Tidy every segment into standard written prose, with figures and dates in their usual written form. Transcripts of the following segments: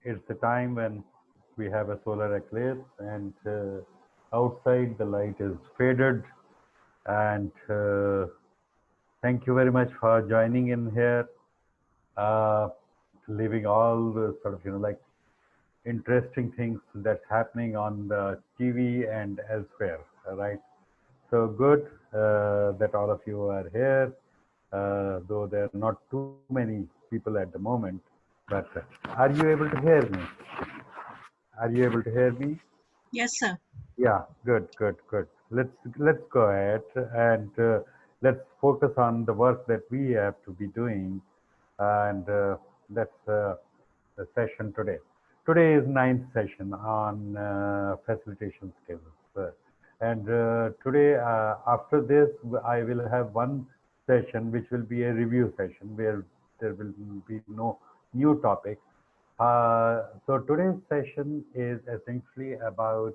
It's a time when we have a solar eclipse, and outside the light is faded. And thank you very much for joining in here, uh, leaving all the sort of like interesting things that's happening on the TV and elsewhere, right? So good that all of you are here, though there are not too many people at the moment. But are you able to hear me? Are you able to hear me? Yes, sir. Yeah, good, good, good. Let's go ahead and let's focus on the work that we have to be doing, and that's the session today. Today is ninth session on facilitation skills, and today after this I will have one session which will be a review session where there will be no new topic. So today's session is essentially about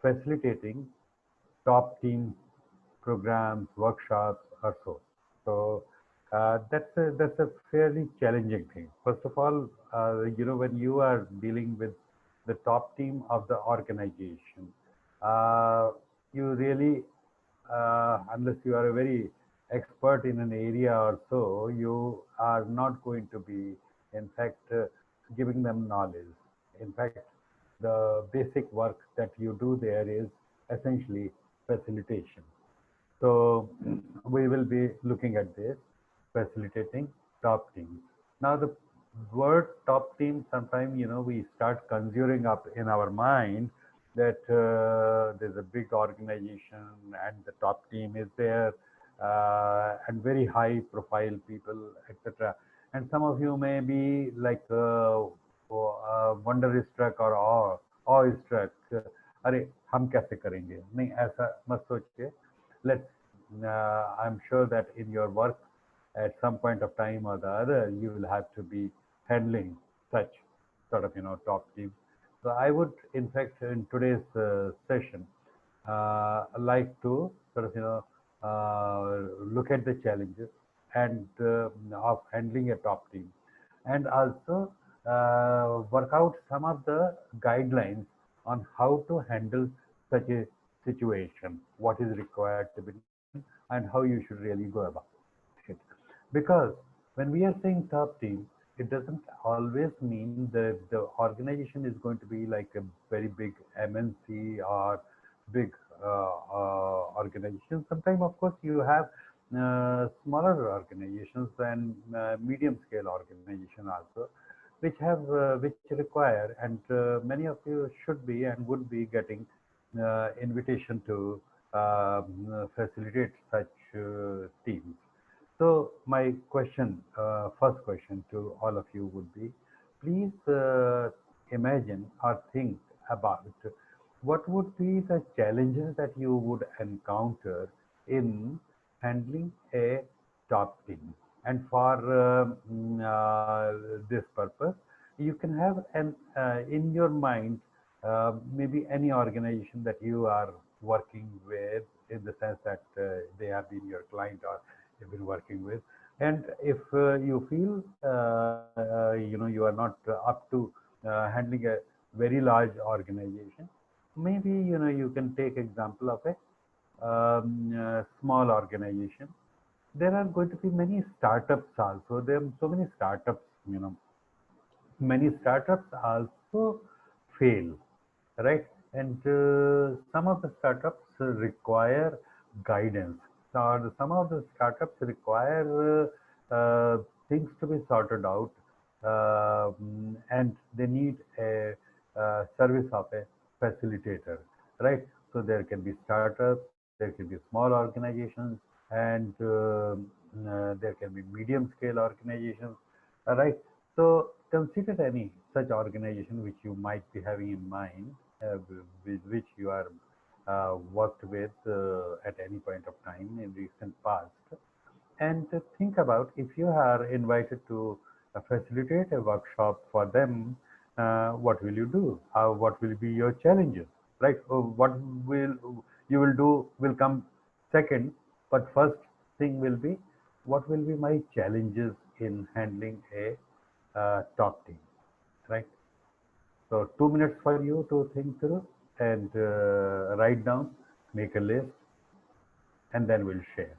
facilitating top team programs, workshops, or so. So that's a fairly challenging thing. First of all, when you are dealing with the top team of the organization, uh, you really, unless you are a very expert in an area or so, you are not going to be, in fact, giving them knowledge. In fact, the basic work that you do there is essentially facilitation. So we will be looking at this, facilitating top teams. Now the word top team, sometimes we start conjuring up in our mind that there's a big organization and the top team is there, and very high profile people, etc. And some of you may be like wonder struck or awe struck. अरे हम कैसे करेंगे नहीं ऐसा मत सोचिए. Let's I'm sure that in your work at some point of time or the other you will have to be handling such sort of top teams. So I would in fact in today's session like to sort of look at the challenges and of handling a top team, and also work out some of the guidelines on how to handle such a situation, what is required to be done, and how you should really go about it. Because when we are saying top team, it doesn't always mean that the organization is going to be like a very big MNC or big organization. Sometimes, of course, you have smaller organizations and medium scale organization also, which require, and many of you should be and would be getting invitation to facilitate such teams. So my question, first question to all of you would be, please imagine or think about what would be the challenges that you would encounter in handling a top team. And for this purpose, you can have an in your mind maybe any organization that you are working with, in the sense that they have been your client or you've been working with. And if you feel you are not up to handling a very large organization, maybe you can take example of a small organization. There are going to be many startups also. There are so many startups, many startups also fail, right? And some of the startups require guidance, or some of the startups require things to be sorted out, and they need a service of a facilitator, right? So there can be startups, there can be small organizations, and there can be medium scale organizations, right? So consider any such organization which you might be having in mind, with which you are worked with at any point of time in recent past, and think about if you are invited to facilitate a workshop for them, what will you do? What will be your challenges? Right? What will you will do will come second, but first thing will be what will be my challenges in handling a top team, right? So 2 minutes for you to think through and write down, make a list, and then we'll share.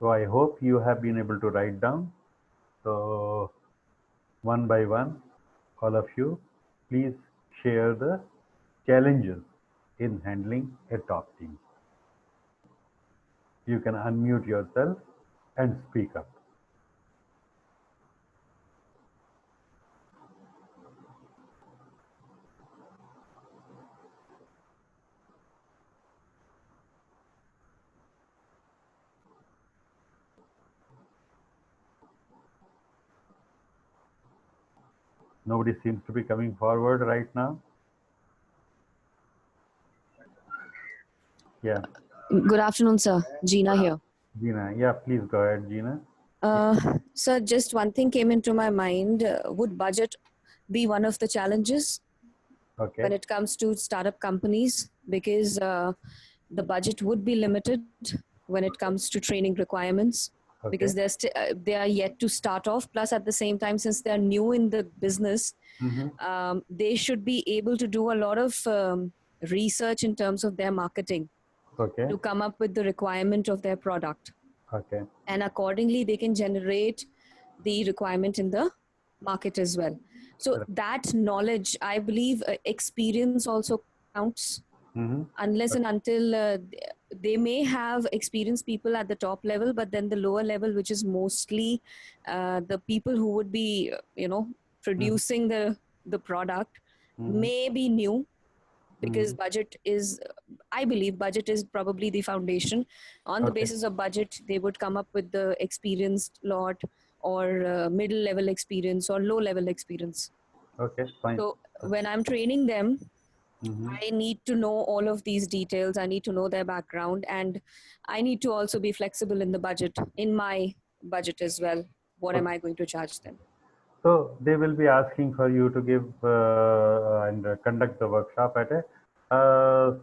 So I hope you have been able to write down. So one by one, all of you, please share the challenges in handling a top team. You can unmute yourself and speak up. Nobody seems to be coming forward right now. Yeah. Good afternoon, sir. Gina here. Gina, yeah, please go ahead, Gina. Sir, just one thing came into my mind. Would budget be one of the challenges Okay. when it comes to startup companies? Because the budget would be limited when it comes to training requirements. Okay. Because they are yet to start off. Plus, at the same time, since they are new in the business, they should be able to do a lot of research in terms of their marketing Okay. to come up with the requirement of their product. Okay. And accordingly they can generate the requirement in the market as well. So Correct. that knowledge, I believe, experience also counts. Unless and until they may have experienced people at the top level, but then the lower level, which is mostly the people who would be producing the product, may be new, because budget is, I believe budget is probably the foundation. On the basis of budget, they would come up with the experienced lot, or middle level experience, or low level experience. Okay, fine. So when I'm training them, I need to know all of these details. I need to know their background, and I need to also be flexible in the budget, in my budget as well. What am I going to charge them? So they will be asking for you to give and conduct the workshop at a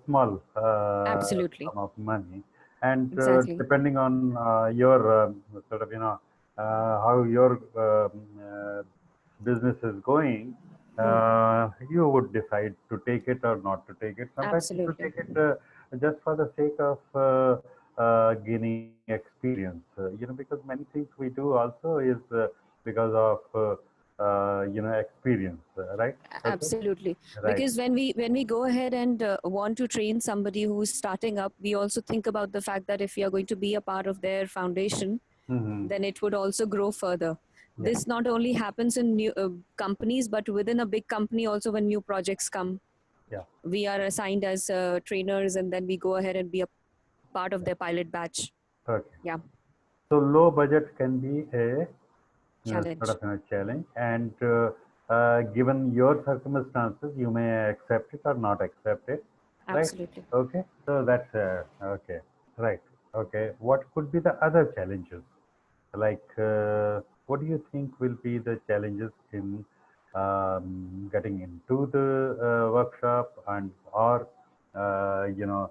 small Absolutely. sum of money, and Exactly. depending on your sort of how your business is going, you would decide to take it or not to take it. Sometimes people Absolutely. take it just for the sake of gaining experience. Because many things we do also is because of experience, right? Absolutely. Right. Because when we go ahead and want to train somebody who's starting up, we also think about the fact that if we are going to be a part of their foundation, then it would also grow further. Yeah. This not only happens in new companies, but within a big company also. When new projects come, Yeah. we are assigned as trainers, and then we go ahead and be a part of their pilot batch. Okay. Yeah. So low budget can be a Challenge. sort of a challenge, and given your circumstances, you may accept it or not accept it. Absolutely. Right? Okay. So that's okay. Right. Okay. What could be the other challenges? Like, what do you think will be the challenges in getting into the workshop and or in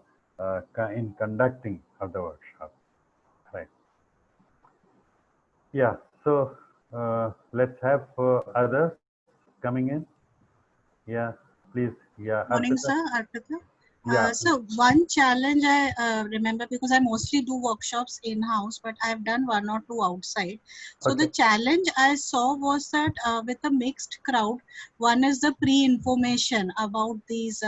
conducting of the workshop? Right. Yeah. So let's have others coming in. Yeah. Please. Yeah. Morning, Arpita. sir. Arpita. So one challenge I remember, because I mostly do workshops in-house, but I've done one or two outside. So the challenge I saw was that with a mixed crowd, one is the pre-information about these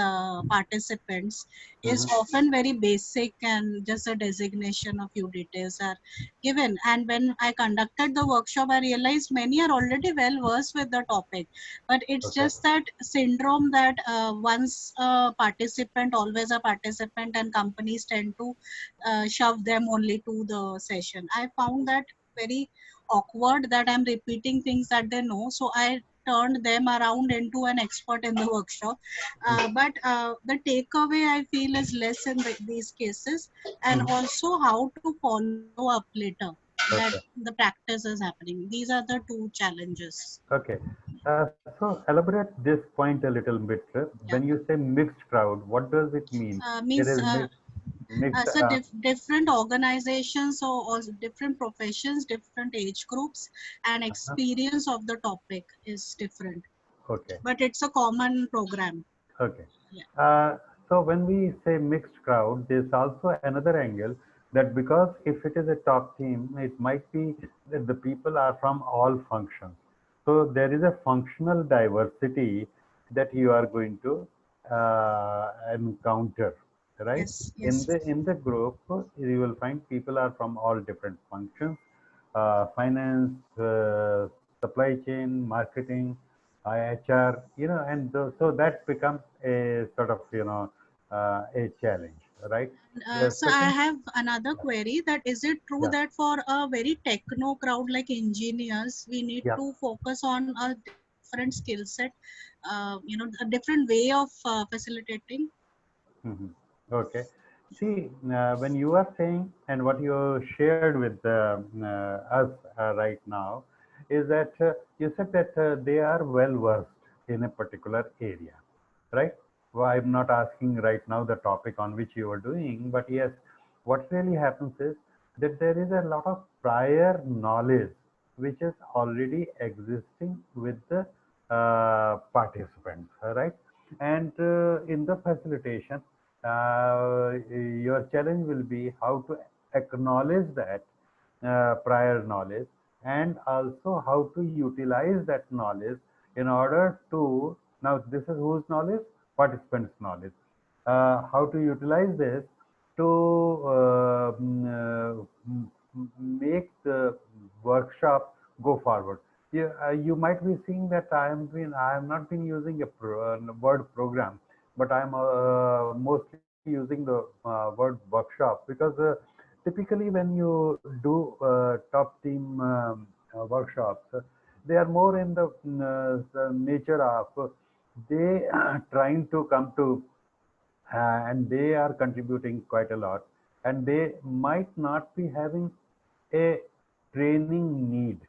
participants is often very basic, and just a designation of few details are given. And when I conducted the workshop, I realized many are already well versed with the topic, but it's just that syndrome that once a participant, always a participant, and companies tend to shove them only to the session. I found that very awkward, that I'm repeating things that they know, so I turned them around into an expert in the workshop. But the takeaway I feel is less in these cases, and also how to follow up later, that the practice is happening. These are the two challenges. Okay. So elaborate this point a little bit. When Yeah. you say mixed crowd, what does it mean? It Means is mixed. so different organizations, or also different professions, different age groups, and experience of the topic is different, Okay. but it's a common program. Okay. Yeah. So when we say mixed crowd, there's also another angle that because if it is a top team, it might be that the people are from all functions. So there is a functional diversity that you are going to encounter, right? Yes. In Yes. the group, you will find people are from all different functions, finance, supply chain, marketing, HR, and so that becomes a sort of, a challenge, right? The So I second, have another query, that is it true yeah, that for a very techno crowd like engineers, we need yeah. to focus on a different skill set, a different way of facilitating? Mhm. Okay. See, when you are saying and what you shared with us right now is that you said that they are well versed in a particular area, right? Well, I'm not asking right now the topic on which you are doing, but yes, what really happens is that there is a lot of prior knowledge which is already existing with the participants, right? And in the facilitation, your challenge will be how to acknowledge that prior knowledge, and also how to utilize that knowledge in order to, now this is whose knowledge? Participants knowledge. How to utilize this to make the workshop go forward. You might be seeing that I have not been using a word program, but I'm mostly using the word workshop because typically when you do top team workshops, they are more in the nature of they trying to come to and they are contributing quite a lot, and they might not be having a training need,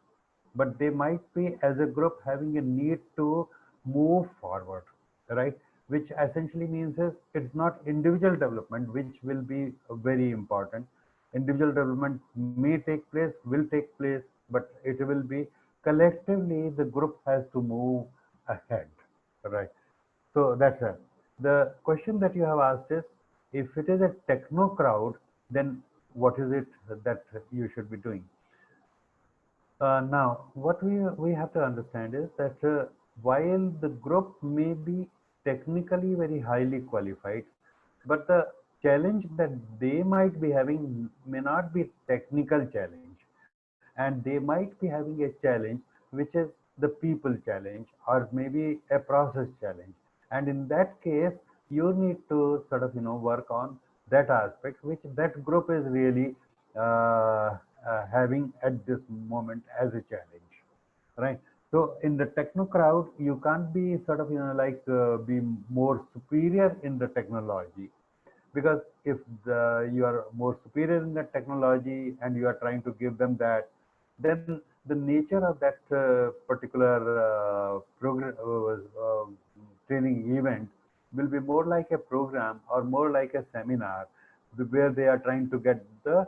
but they might be as a group having a need to move forward, right? Which essentially means is it's not individual development which will be very important. Individual development may take place, will take place, but it will be collectively the group has to move ahead, right? So that's it. The question that you have asked is, if it is a techno crowd, then what is it that you should be doing? Now, what we have to understand is that while the group may be technically very highly qualified, but the challenge that they might be having may not be technical challenge, and they might be having a challenge which is the people challenge or maybe a process challenge. And in that case, you need to sort of work on that aspect which that group is really having at this moment as a challenge, right? So in the techno crowd, you can't be sort of like be more superior in the technology, because if you are more superior in the technology and you are trying to give them that, then the nature of that particular training event will be more like a program or more like a seminar where they are trying to get the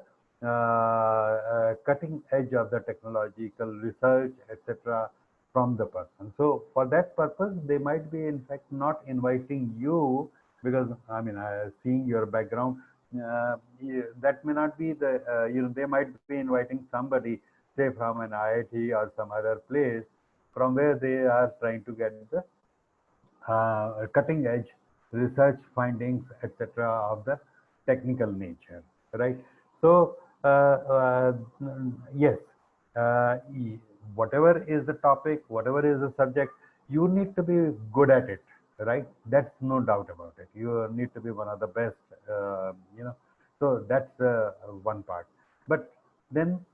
cutting edge of the technological research, etc., from the person. So for that purpose, they might be in fact not inviting you because I mean, seeing your background, that may not be the, they might be inviting somebody, say from an IIT or some other place, from where they are trying to get the cutting edge research findings, etc., of the technical nature, right? So, yes, whatever is the topic, whatever is the subject, you need to be good at it, right? That's no doubt about it. You need to be one of the best, So that's one part. But then,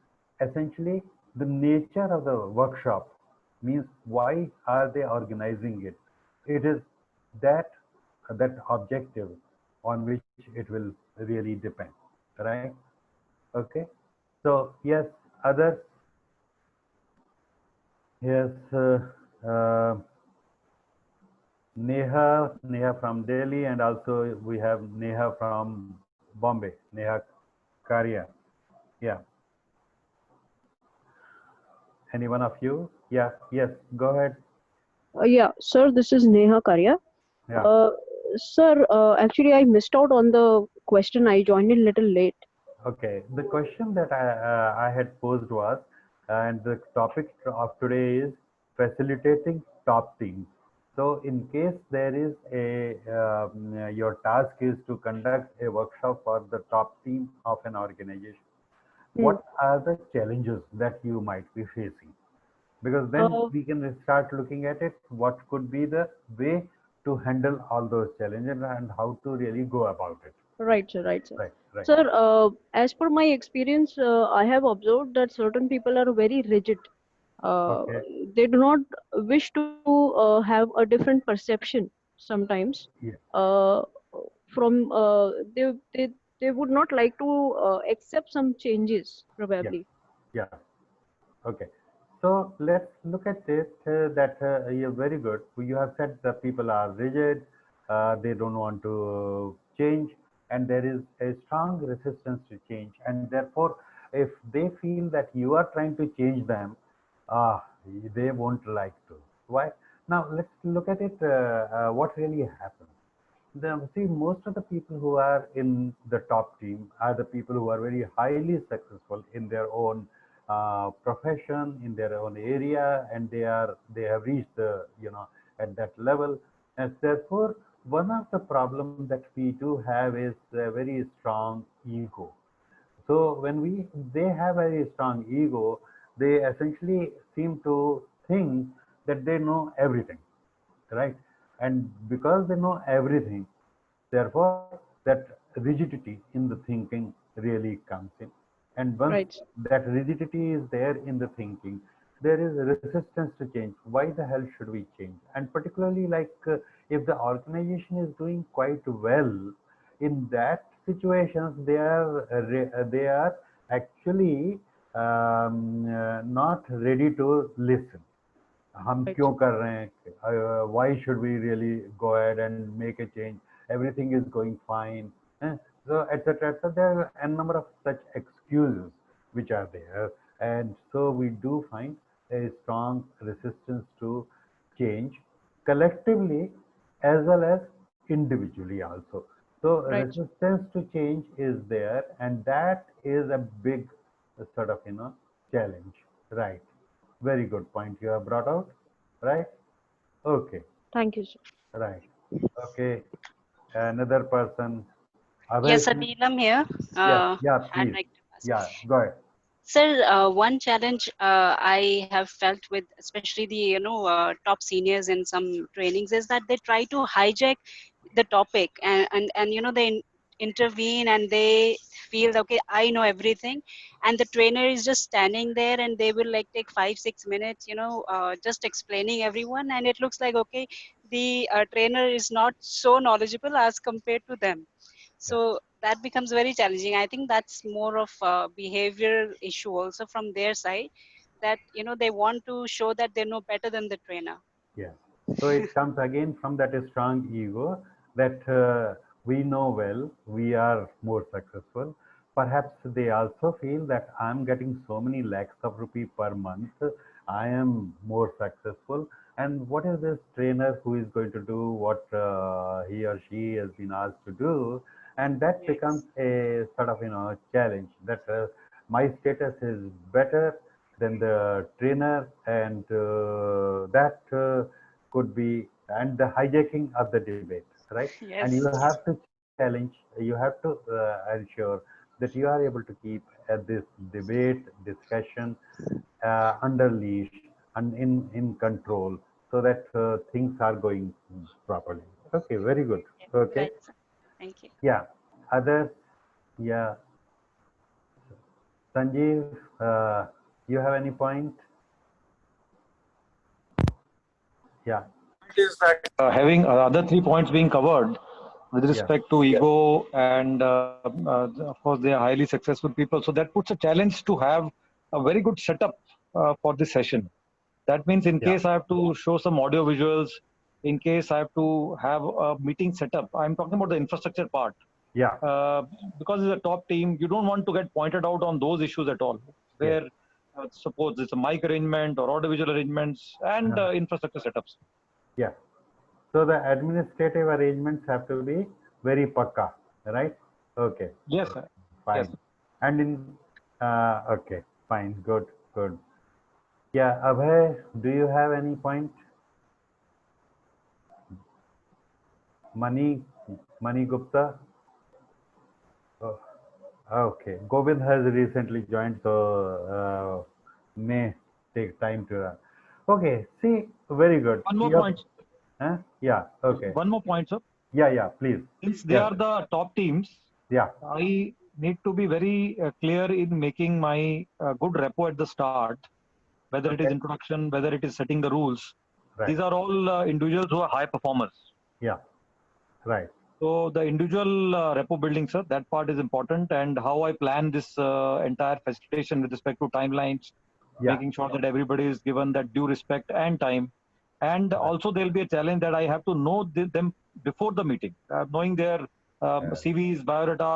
essentially, the nature of the workshop means why are they organizing it? It is that objective on which it will really depend, right? Okay. So yes, others. Yes, Neha from Delhi, and also we have Neha from Bombay, Neha Karia. Yeah. Any one of you? Yeah. Yes. Go ahead. Yeah, sir, this is Neha Karya. Yeah. Sir, actually, I missed out on the question. I joined in a little late. Okay. The question that I had posed was, and the topic of today is facilitating top teams. So, in case there is your task is to conduct a workshop for the top team of an organization, what are the challenges that you might be facing? Because then we can start looking at it, what could be the way to handle all those challenges and how to really go about it. Right, sir. Right, sir. Right. Sir, as per my experience, I have observed that certain people are very rigid. Okay. They do not wish to have a different perception sometimes. Yeah. From they would not like to accept some changes Yeah. probably. Yeah. Okay. So let's look at it that you're very good. You have said that people are rigid, they don't want to change, and there is a strong resistance to change. And therefore, if they feel that you are trying to change them, uh, they won't like to. Why? Now let's look at it. What really happens? See, most of the people who are in the top team are the people who are very highly successful in their own profession, in their own area, and they have reached the at that level. And therefore, one of the problems that we do have is a very strong ego. So when they have a strong ego, they essentially seem to think that they know everything, right? And because they know everything, therefore, that rigidity in the thinking really comes in. And once Right. that rigidity is there in the thinking, there is a resistance to change. Why the hell should we change? And particularly, like if the organization is doing quite well, in that situations, they are actually not ready to listen. हम Right. क्यों कर रहे हैं? Why should we really go ahead and make a change? Everything is going fine, so etc. So there are a number of such excuses which are there, and so we do find a strong resistance to change collectively as well as individually also. So Right. resistance to change is there, and that is a big sort of challenge, right? Very good point you have brought out, right? Okay, Thank you, sir. right. Okay, another person. Yes, Abhay, Neelam here. yeah, I'd please. like to ask. Yeah, go ahead. Sir, one challenge I have felt with especially the top seniors in some trainings is that they try to hijack the topic and they intervene and they feel okay, I know everything, and the trainer is just standing there and they will like take 5-6 minutes just explaining everyone, and it looks like okay, the trainer is not so knowledgeable as compared to them. Yeah. So that becomes very challenging. I think that's more of a behavioral issue also from their side, that they want to show that they know better than the trainer. Yeah. So it comes again from that strong ego that we know well, we are more successful. Perhaps they also feel that I'm getting so many lakhs of rupees per month, I am more successful. and what is this trainer who is going to do what he or she has been asked to do, and that becomes Yes. a sort of challenge that my status is better than the trainer, and that could be and the hijacking of the debate, right? And you Yes. have to challenge, you have to ensure that you are able to keep this debate discussion under leash and in control, so that things are going properly. Okay, very good. Yeah, Okay, right, sir. Thank you. yeah, others, yeah, Sanjeev, you have any point? Yeah, Is that having other 3 points being covered with yeah, respect to ego and of course they are highly successful people, so that puts a challenge to have a very good setup for this session. That means in yeah, case I have to show some audio visuals, in case I have to have a meeting setup, I'm talking about the infrastructure part. yeah, uh, because it's a top team, you don't want to get pointed out on those issues at all, yes, where suppose it's a mic arrangement or audiovisual arrangements and infrastructure setups. yeah. So the administrative arrangements have to be very pakka, right? Okay, Yes, sir. Yes. fine. And in okay, fine, good, good. Yeah, Abhay, do you have any point? Mani, Mani Gupta. Oh, okay, Govind has recently joined, so may take time to run. Okay, see, very good. One more Yep. point. Huh? Yeah. Okay. One more point, sir. Yeah. Yeah. Please. Since they Yes. are the top teams, Yeah. I need to be very clear in making my good repo at the start, whether it is Okay. introduction, whether it is setting the rules. Right. These are all individuals who are high performers. Yeah. Right. So the individual repo building, sir, that part is important, and how I plan this entire facilitation with respect to timelines, Yeah. making sure that everybody is given that due respect and time. And Right. also there'll be a challenge that I have to know them before the meeting, knowing their CVs, biodata,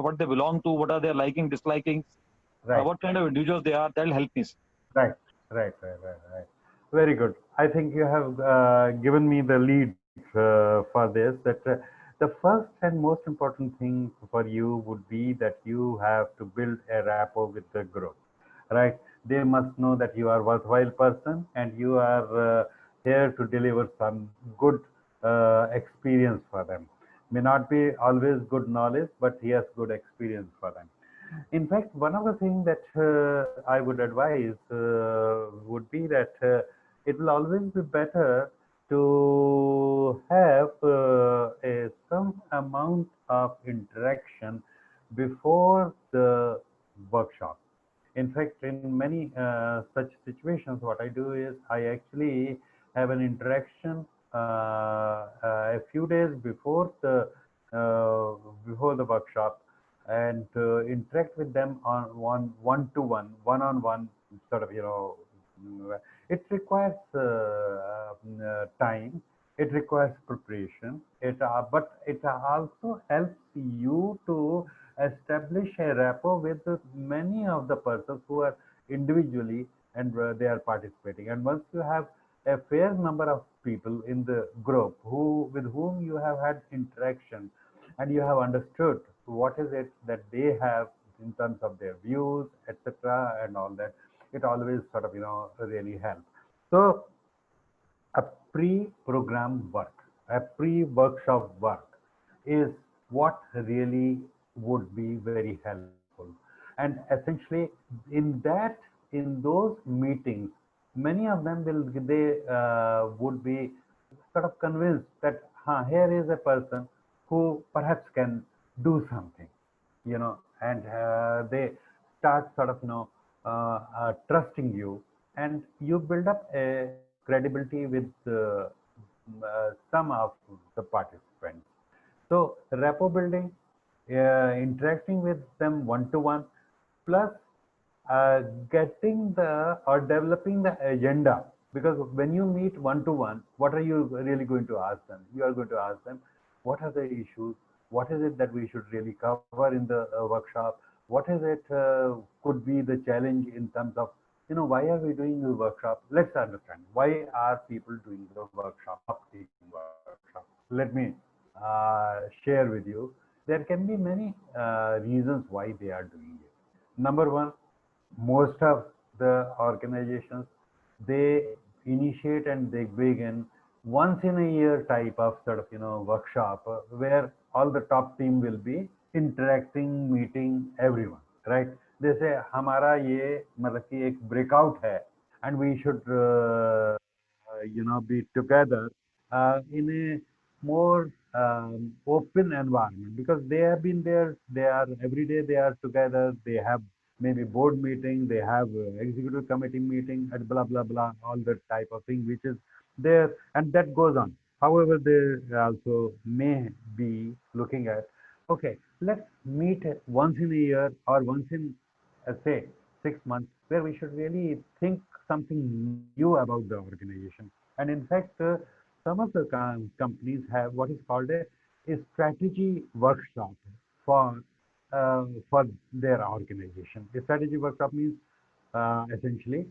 what they belong to, what are their liking, dislikings, Right. what kind of individuals they are. That'll help me. Right. Right. Right. Right. Right. Very good. I think you have given me the lead for this. That the first and most important thing for you would be that you have to build a rapport with the group, right? They must know that you are worthwhile person and you are here to deliver some good experience for them. May not be always good knowledge, but yes, good experience for them. In fact, one of the things that I would advise would be that it will always be better to have some amount of interaction before the workshop. In fact, in many such situations, what I do is I actually have an interaction a few days before the workshop, and interact with them on one-on-one, sort of, it requires time, it requires preparation, but it also helps you to establish a rapport with many of the persons who are individually, and they are participating. And once you have a fair number of people in the group with whom you have had interaction, and you have understood what is it that they have in terms of their views, etc., and all that, it always sort of really helps. So a pre-program work, a pre-workshop work is what really would be very helpful. And essentially, in those meetings, many of them would be sort of convinced that here is a person who perhaps can do something, and they start sort of trusting you, and you build up a credibility with some of the participants. So rapport building, interacting with them one to one, plus getting the or developing the agenda. Because when you meet one to one, what are you really going to ask them? You are going to ask them, what are the issues? What is it that we should really cover in the workshop? What is it could be the challenge in terms of why are we doing the workshop? Let's understand why are people doing the workshop, top-team workshop. Let me share with you. There can be many reasons why they are doing it. Number one, most of the organizations, they initiate and they begin once in a year type of sort of workshop where all the top team will be interacting, meeting everyone, right? They say हमारा ये मतलब कि एक breakout है and we should be together in a more open environment, because they have been there, they are every day, they are together, they have maybe board meeting, they have executive committee meeting, and blah blah blah, all that type of thing which is there, and that goes on. However, they also may be looking at, okay, let's meet once in a year or once in say 6 months, where we should really think something new about the organization. And in fact, some of the companies have what is called a strategy workshop for for their organization. A strategy workshop means essentially,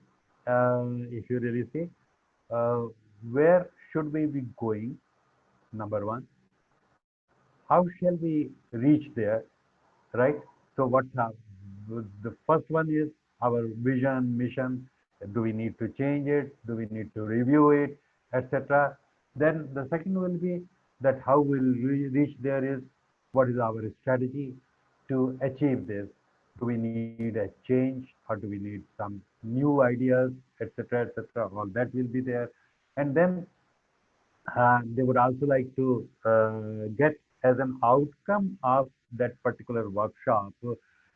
if you really see, uh, where should we be going? Number one, how shall we reach there, right? So the first one is our vision, mission. Do we need to change it? Do we need to review it, etc.? Then the second will be that how we'll reach there is what is our strategy to achieve this? Do we need a change or do we need some new ideas, etc., etc.? All that will be there, and then they would also like to get as an outcome of that particular workshop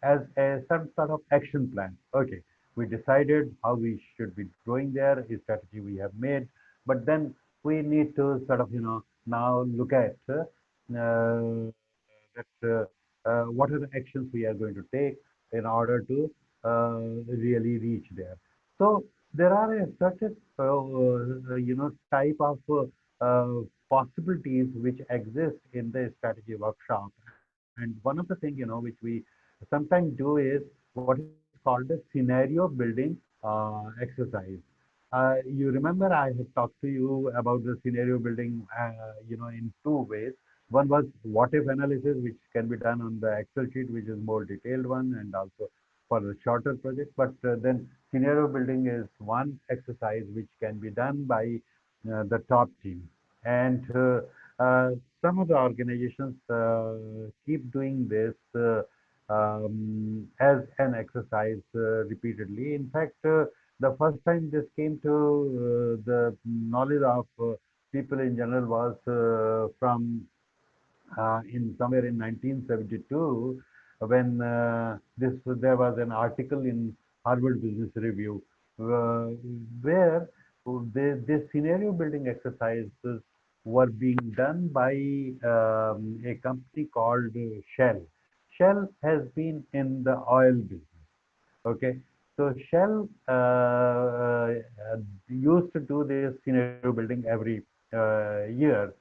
as a some sort of action plan. Okay, we decided how we should be going there, a strategy we have made, but then we need to sort of now look at what are the actions we are going to take in order to really reach there. So there are a certain type of possibilities which exist in the strategy workshop. And one of the things which we sometimes do is what is called the scenario building exercise. You remember I had talked to you about the scenario building, in two ways. One was what if analysis, which can be done on the Excel sheet, which is more detailed one, and also for the shorter project. But then scenario building is one exercise which can be done by the top team. And uh, some of the organizations keep doing this as an exercise repeatedly. In fact, the first time this came to the knowledge of people in general was from in somewhere in 1972, when there was an article in Harvard Business Review where this scenario building exercises were being done by a company called Shell. Shell has been in the oil business. Okay, so Shell used to do this scenario building every year.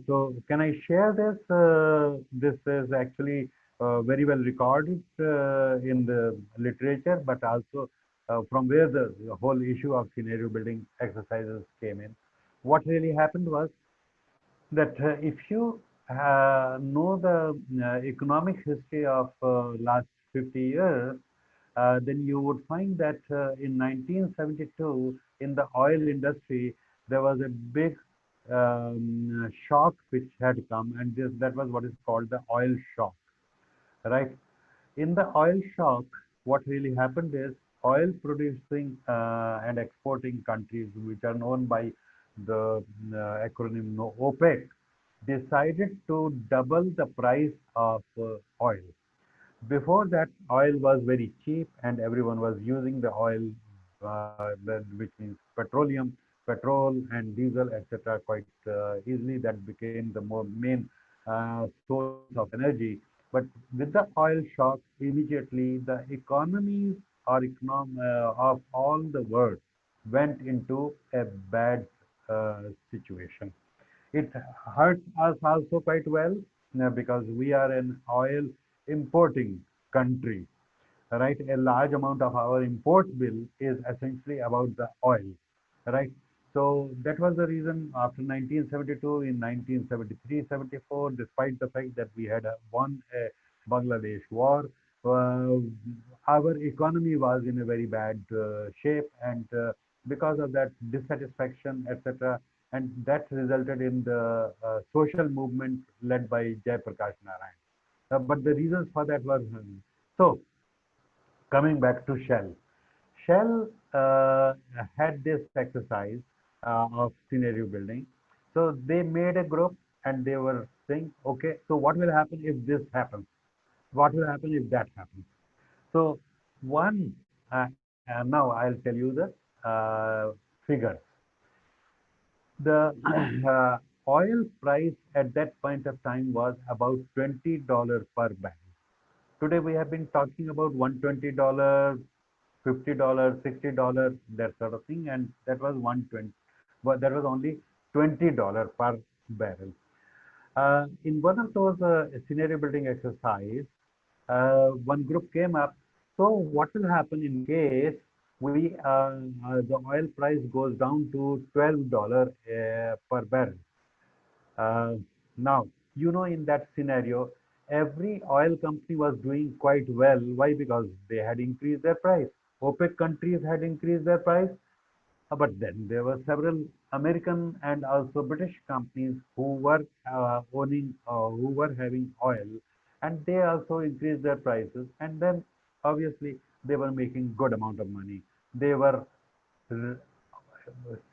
So can I share this? This is actually very well recorded in the literature, but also from where the whole issue of scenario building exercises came in. What really happened was that if you know the economic history of last 50 years, then you would find that in 1972, in the oil industry, there was a big shock which had come, and that was what is called the oil shock, right? In the oil shock, what really happened is oil producing and exporting countries, which are known by the acronym OPEC, decided to double the price of oil. Before that, oil was very cheap and everyone was using the oil, which means petrol and diesel, etc., quite easily. That became the main source of energy. But with the oil shock, immediately the economies or of all the world went into a bad situation. It hurts us also quite well because we are an oil importing country. right? A large amount of our import bill is essentially about the oil, right? So that was the reason after 1972, in 1973-74, despite the fact that we had won a Bangladesh war, uh, our economy was in a very bad shape, and because of that dissatisfaction, etc., and that resulted in the social movement led by Jai Prakash Narayan. But the reasons for that were so. Coming back to Shell, Shell had this exercise of scenario building. So they made a group and they were saying, okay, so what will happen if this happens? What will happen if that happens? So one, now I'll tell you the figures. The oil price at that point of time was about $20 per barrel. Today we have been talking about $120, $50, $60, that sort of thing, and that was 120, but that was only $20 per barrel. In one of those scenario building exercise, one group came up. So what will happen in case the oil price goes down to $12 per barrel? Uh, Now, in that scenario, every oil company was doing quite well. Why? Because they had increased their price. OPEC countries had increased their price, but then there were several American and also British companies who were who were having oil, and they also increased their prices. And then, obviously, they were making good amount of money. They were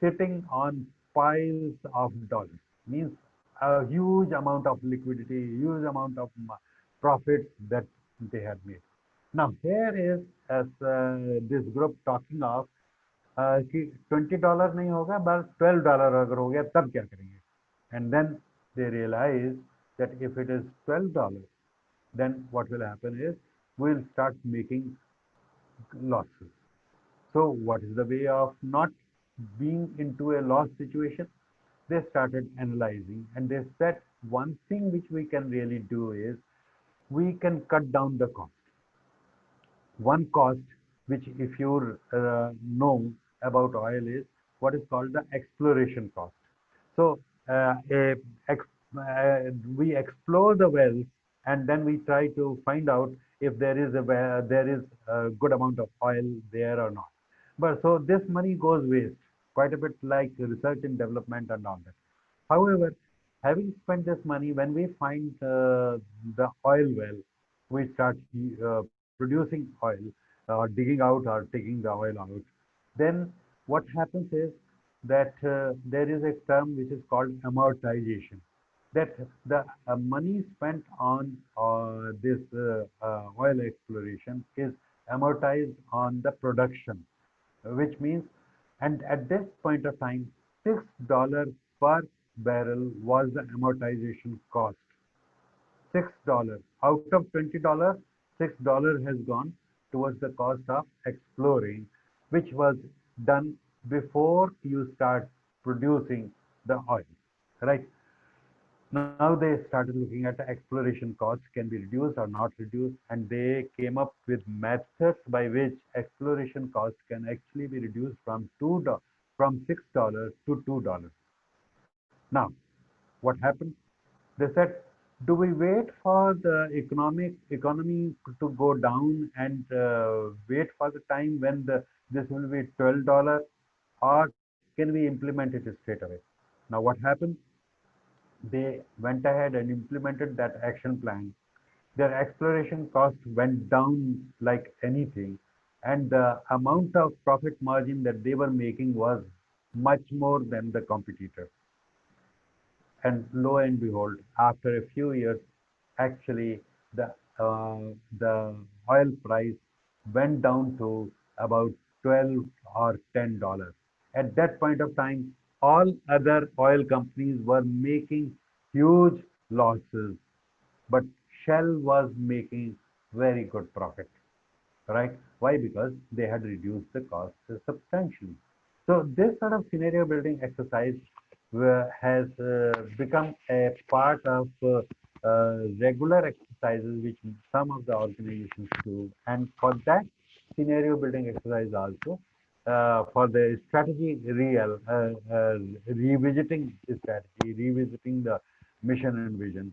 sitting on piles of dollars, means a huge amount of liquidity, huge amount of profits that they had made. Now here is as this group talking of कि $20 नहीं होगा बस $12 अगर हो गया तब क्या करेंगे? And then they realize that if it is $12, then what will happen is we'll start making losses. So what is the way of not being into a loss situation? They started analyzing and they said one thing which we can really do is we can cut down the cost. One cost which if you know about oil is what is called the exploration cost. So we explore the wells and then we try to find out if there is a good amount of oil there or not. But so this money goes waste quite a bit, like research and development and all that. However, having spent this money, when we find the oil well, we start producing oil or digging out or taking the oil out. Then what happens is that there is a term which is called amortization. That the money spent on this oil exploration is amortized on the production, which means, and at this point of time, $6 per barrel was the amortization cost. $6 out of $20, $6 has gone towards the cost of exploring, which was done before you start producing the oil, right? Now they started looking at the exploration costs can be reduced or not reduced, and they came up with methods by which exploration costs can actually be reduced from $6 to $2. Now, what happened? They said, do we wait for the economy to go down and wait for the time when this will be $12, or can we implement it straight away? Now, what happened? They went ahead and implemented that action plan. Their exploration cost went down like anything, and the amount of profit margin that they were making was much more than the competitors. And lo and behold, after a few years, actually the oil price went down to about 12 or $10. At that point of time, all other oil companies were making huge losses, but Shell was making very good profit, right? Why? Because they had reduced the costs substantially. So this sort of scenario building exercise has become a part of regular exercises which some of the organizations do. And for that scenario building exercise also, for the strategy revisiting the strategy, revisiting the mission and vision,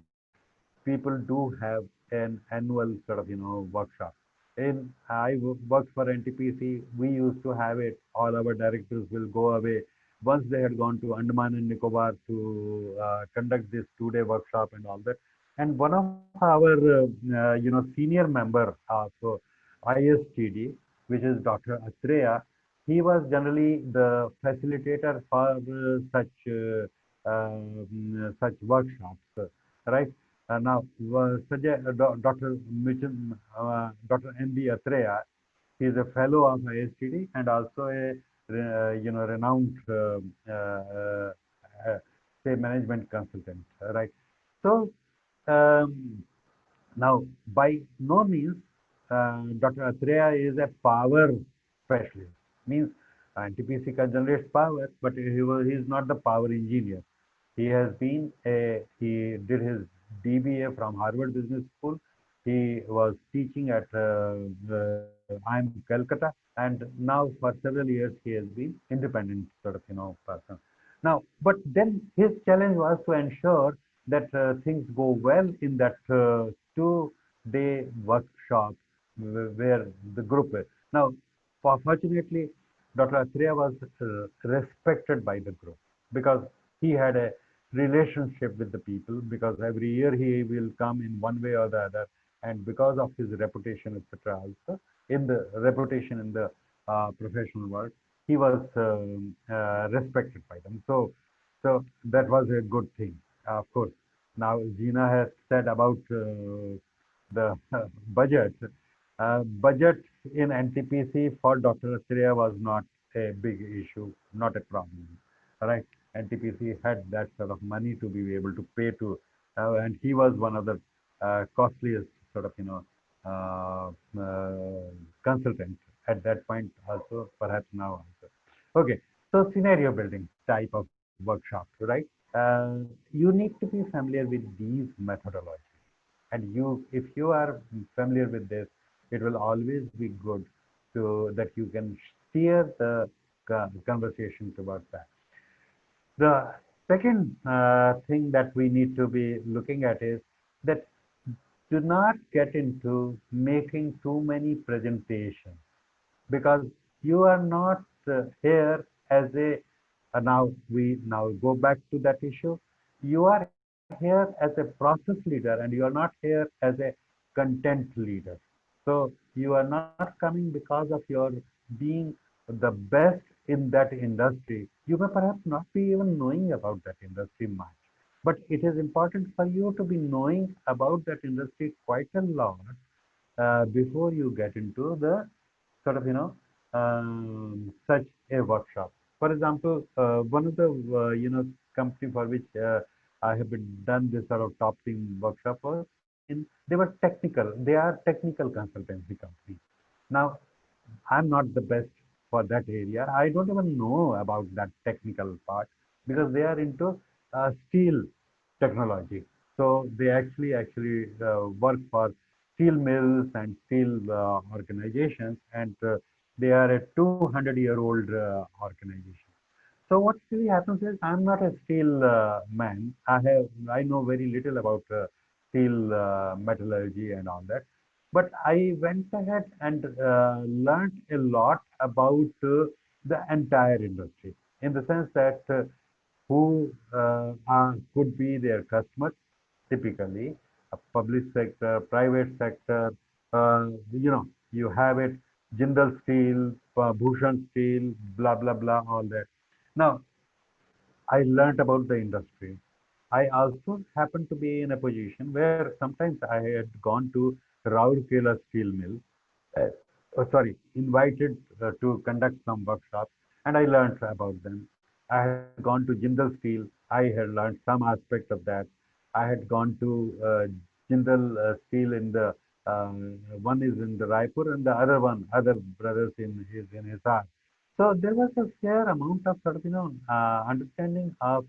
people do have an annual sort of, workshop. In I worked for NTPC, we used to have it. All our directors will go away once they had gone to Andaman and Nicobar to conduct this 2-day workshop and all that. And one of our, senior member of ISTD, which is Dr. Atreya, he was generally the facilitator for such workshops, right? Now, Dr. Dr. M.B. Atreya, he is a fellow of ISTD and also a renowned say management consultant, right? So now, by no means, Dr. Atreya is a power specialist. Means NTPC can generate power, but he is not the power engineer. He did his DBA from Harvard Business School. He was teaching at IIM Calcutta, and now for several years he has been independent sort of person. Now, but then his challenge was to ensure that things go well in that 2-day workshop where the group is. Now, fortunately, Dr. Atreya was respected by the group because he had a relationship with the people, because every year he will come in one way or the other, and because of his reputation, etc. Also, in the reputation in the professional world, he was respected by them. So that was a good thing. Of course, now Gina has said about the budget. Budget in NTPC for Dr. Atreya was not a big issue, not a problem, right? NTPC had that sort of money to be able to pay to, and he was one of the costliest sort of, consultants at that point also, perhaps now also. Okay, so scenario building type of workshop, right? You need to be familiar with these methodologies, and if you are familiar with this, it will always be good so that you can steer the conversation towards that. The second thing that we need to be looking at is that do not get into making too many presentations, because you are not here as a now go back to that issue. You are here as a process leader, and you are not here as a content leader. So you are not coming because of your being the best in that industry. You may perhaps not be even knowing about that industry much, but it is important for you to be knowing about that industry quite a lot before you get into the sort of such a workshop. For example, one of the company for which I have been done this sort of top team workshop was they are technical consultancy company. Now, I'm not the best for that area. I don't even know about that technical part because they are into steel technology. So they actually work for steel mills and steel organizations, and they are a 200-year-old organization. So what really happens is I'm not a steel man. I know very little about steel metallurgy and all that. But I went ahead and learned a lot about the entire industry, in the sense that who could be their customers, typically a public sector, private sector, you have it, Jindal Steel, Bhushan Steel, blah, blah, blah, all that. Now, I learned about the industry. I also happened to be in a position where sometimes I had gone to Rourkela Steel Mill, invited to conduct some workshops, and I learned about them. I had gone to Jindal Steel. I had learned some aspect of that. I had gone to Jindal Steel in the one is in the Raipur and the other brothers is in Hisar. So there was a fair amount of sort of understanding of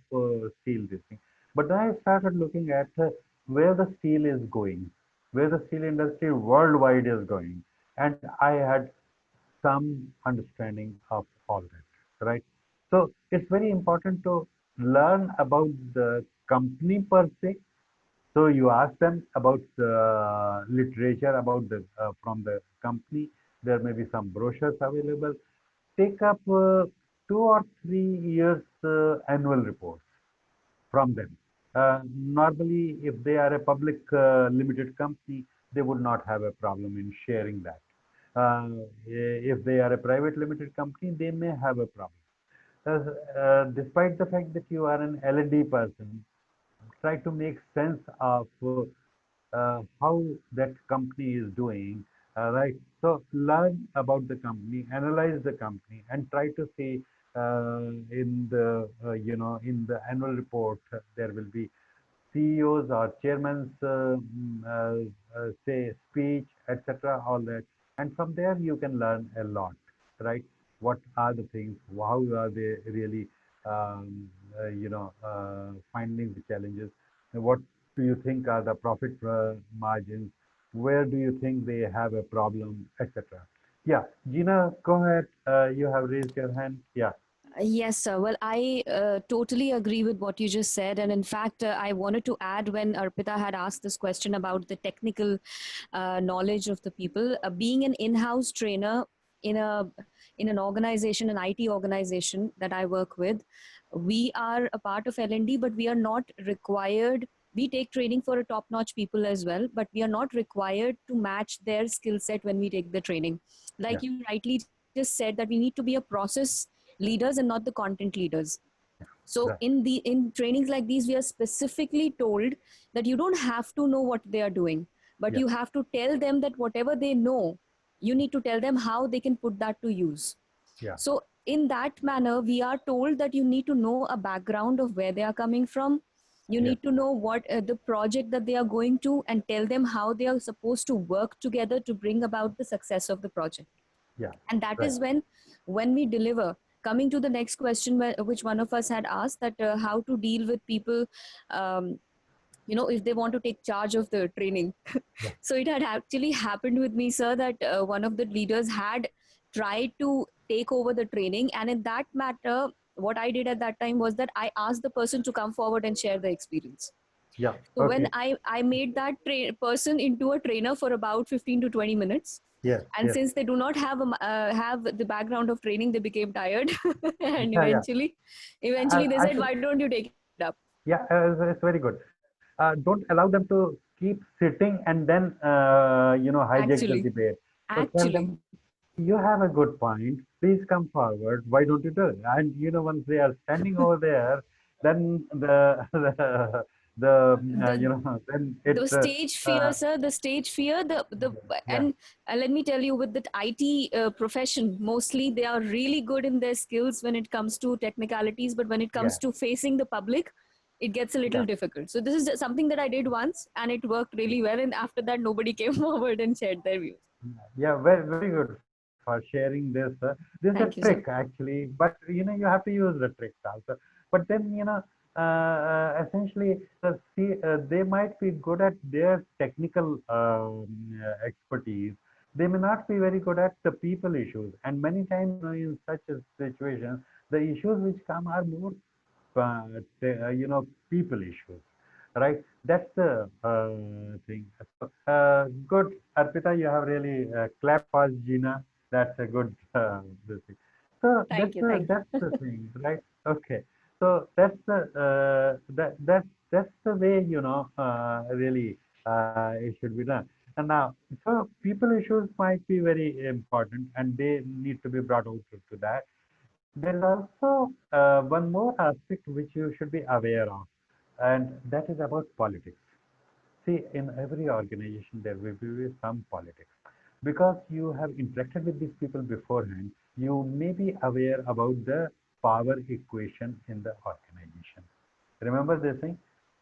steel this thing. But then I started looking at where the steel is going. where the steel industry worldwide is going. And I had some understanding of all that, right? So it's very important to learn about the company per se. So you ask them about the literature about the from the company. There may be some brochures available. Take up 2 or 3 years annual reports from them. Normally, if they are a public limited company, they would not have a problem in sharing that. If they are a private limited company, they may have a problem. Despite the fact that you are an L&D person, try to make sense of how that company is doing, right? So learn about the company, analyze the company, and try to see in the in the annual report there will be CEOs or chairman's say speech, etc. All that, and from there you can learn a lot, right? What are the things? How are they really, finding the challenges? What do you think are the profit margins? Where do you think they have a problem, etc. Yeah, Gina, go ahead. You have raised your hand. Yeah. Yes, sir. Well, I totally agree with what you just said. And in fact, I wanted to add when Arpita had asked this question about the technical knowledge of the people, being an in-house trainer in in an organization, an IT organization that I work with, we are a part of L&D, but we are not required. We take training for a top-notch people as well, but we are not required to match their skill set when we take the training. Like Yeah. you rightly just said, that we need to be a process leaders and not the content leaders. So Right. in trainings like these, we are specifically told that you don't have to know what they are doing, but Yeah. you have to tell them that whatever they know, you need to tell them how they can put that to use. Yeah. So in that manner, we are told that you need to know a background of where they are coming from. You Yeah. need to know what the project that they are going to, and tell them how they are supposed to work together to bring about the success of the project. Yeah. And that Right. is when we deliver. Coming to the next question, which one of us had asked, that how to deal with people, um, if they want to take charge of the training. Yeah. So it had actually happened with me, sir, that one of the leaders had tried to take over the training, and in that matter, what I did at that time was that I asked the person to come forward and share the experience. Yeah. So when Okay. I made that person into a trainer for about 15 to 20 minutes, Yes. and Yes. since they do not have the background of training, they became tired, and Yeah. Yeah. eventually they said, Actually, why don't you take it up? yeah, it's very good. Don't allow them to keep sitting and then, hijack the Actually, debate. So tell actually. them, you have a good point. Please come forward. Why don't you do it? And, once they are standing over there, then the then the stage fear, uh, sir, the stage fear, the yeah, and let me tell you, with the IT profession, mostly they are really good in their skills when it comes to technicalities, but when it comes yeah, to facing the public, it gets a yeah. little difficult. So this is something that I did once, and it worked really well. And after that, nobody came forward and shared their views. Yeah, very, very good for sharing this. This is a Thank trick you, sir. actually, but you have to use the tricks also. But then essentially, they might be good at their technical expertise. They may not be very good at the people issues, and many times in such a situation, the issues which come are more people issues, right? That's the thing. So, good, Arpita, you have really clapped for Gina. That's a good this thing. So Thank you. Thank that's the thing, right? Okay. So that's the that's the way really it should be done. And now, so people issues might be very important, and they need to be brought out to that. There is also one more aspect which you should be aware of, and that is about politics. See, in every organization, there will be some politics. Because you have interacted with these people beforehand, you may be aware about the power equation in the organization. Remember this thing?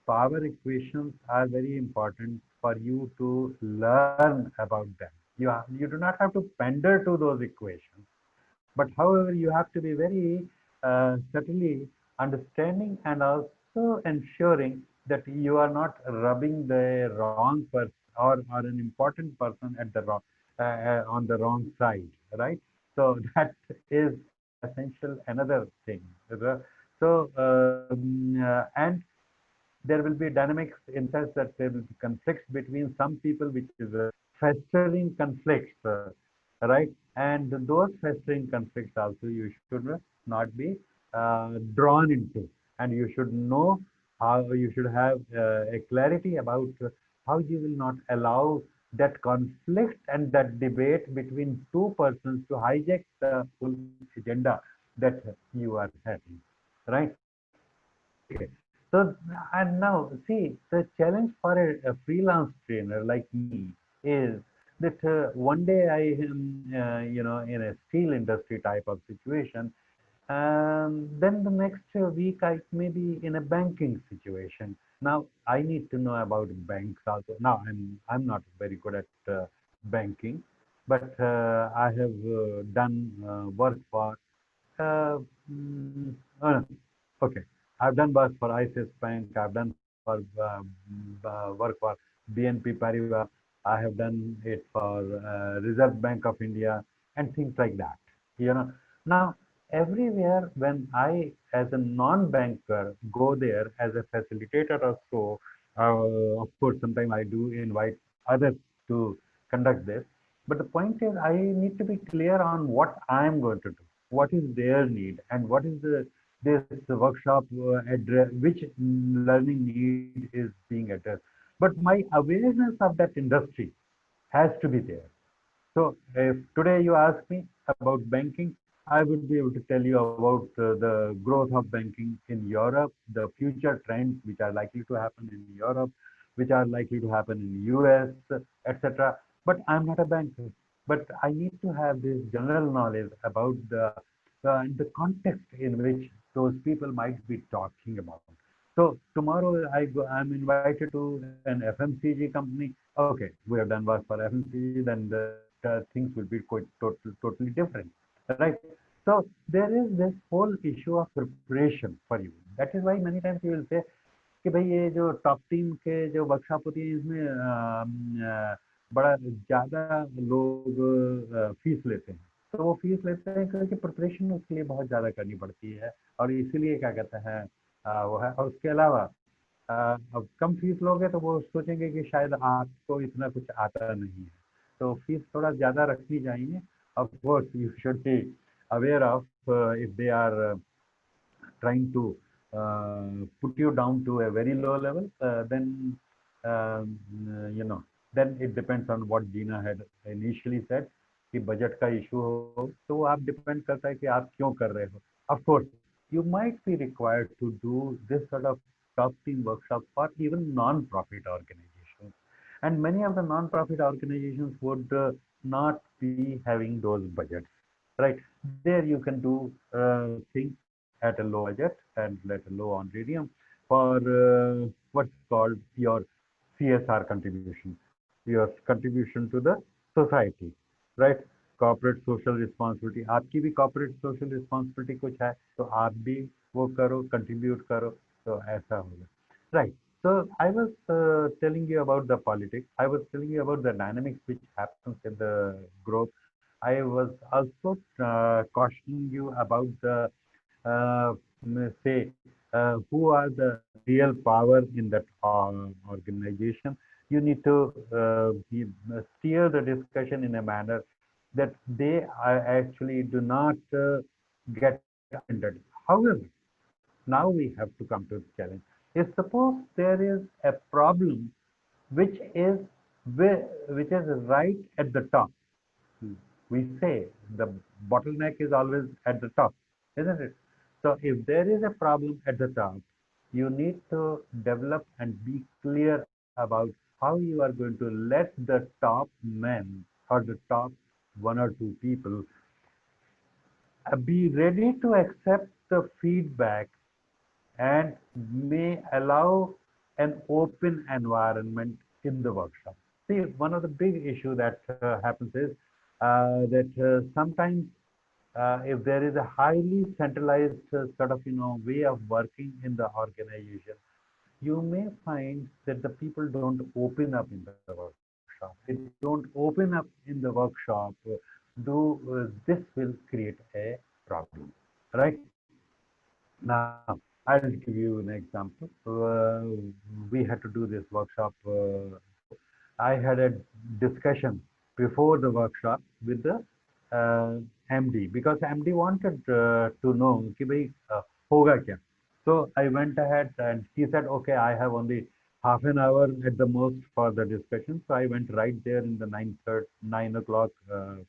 Power equations are very important for you to learn about them. You do not have to pander to those equations, but however, you have to be very certainly understanding and also ensuring that you are not rubbing the wrong person or an important person at the wrong on the wrong side, right? So that is essential another thing. So and there will be dynamics in sense that there will be conflicts between some people, which is festering conflicts, right? And those festering conflicts also you should not be drawn into, and you should know how you should have a clarity about how you will not allow that conflict and that debate between two persons to hijack the full agenda that you are having, right? Okay. So, and now see, the challenge for a freelance trainer like me is that one day I am, in a steel industry type of situation, and then the next week I may be in a banking situation. Now I need to know about banks also. Now I'm not very good at banking, but I have done work for uh, mm, uh, okay. I've done work for ICICI Bank. I've done for work for BNP Paribas. I have done it for Reserve Bank of India and things like that. You know. Now, everywhere when I, as a non-banker, go there as a facilitator or so, of course, sometimes I do invite others to conduct this. But the point is, I need to be clear on what I'm going to do, what is their need, and what is the this workshop address, which learning need is being addressed. But my awareness of that industry has to be there. So if today you ask me about banking, I would be able to tell you about the growth of banking in Europe, the future trends which are likely to happen in Europe, which are likely to happen in US, etc. But I'm not a banker. But I need to have this general knowledge about the context in which those people might be talking about. So tomorrow I'm invited to an FMCG company. Okay, we have done work for FMCG, then the things will be quite totally different, right? So there is this whole issue of preparation for you. That is why many times you will say कि भाई ये जो top team के जो workshop होती है इसमें बड़ा ज़्यादा लोग फीस लेते हैं, तो वो फीस लेते हैं क्योंकि प्रिपरेशन उसके लिए बहुत ज़्यादा करनी पड़ती है और इसीलिए क्या कहते हैं वो है। और उसके अलावा अब कम फीस लोगे तो वो सोचेंगे कि शायद आपको इतना कुछ आता नहीं है, तो फीस थोड़ा ज़्यादा रखनी चाहिए। Of course you should be aware of if they are trying to put you down to a very low level, then then it depends on what Gina had initially said कि budget का issue हो तो वो आप depend करता है कि आप क्यों कर रहे हो। Of course you might be required to do this sort of top team workshop for even non-profit organizations, and many of the non-profit organizations would not be having those budgets, right? There you can do things at a low budget and at a low on radium for what's called your CSR contribution, your contribution to the society, right? Corporate social responsibility, आपकी भी corporate social responsibility कुछ है तो आप भी वो करो, contribute करो, तो ऐसा होगा, right? So I was telling you about the politics. I was telling you about the dynamics which happens in the group. I was also cautioning you about the uh, say who are the real power in that organization. You need to steer the discussion in a manner that they actually do not get offended. However, now we have to come to the challenge. If suppose there is a problem which is right at the top, we say the bottleneck is always at the top, isn't it? So if there is a problem at the top, you need to develop and be clear about how you are going to let the top men or the top one or two people be ready to accept the feedback and may allow an open environment in the workshop. See, one of the big issue that happens is that sometimes if there is a highly centralized sort of way of working in the organization, you may find that the people don't open up in the workshop. workshop. They don't open up in the workshop. This will create a problem, right? Now, I'll give you an example. We had to do this workshop. I had a discussion before the workshop with the MD because MD wanted to know कि भाई होगा क्या. So I went ahead and he said, okay, I have only half an hour at the most for the discussion. So I went right there in the 9 o'clock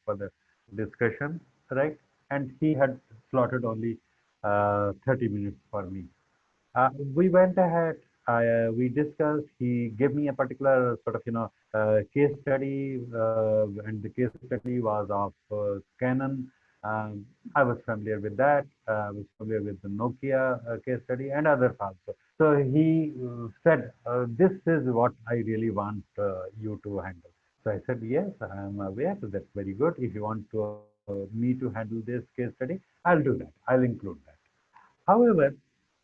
for the discussion, right? And he had slotted only 30 minutes for me. We went ahead. We discussed. He gave me a particular sort of, case study, and the case study was of Canon. I was familiar with that. I was familiar with the Nokia case study and others also. So he said, "This is what I really want you to handle." So I said, "Yes, I am aware. So that's very good. If you want me to handle this case study, I'll do that. I'll include that." However,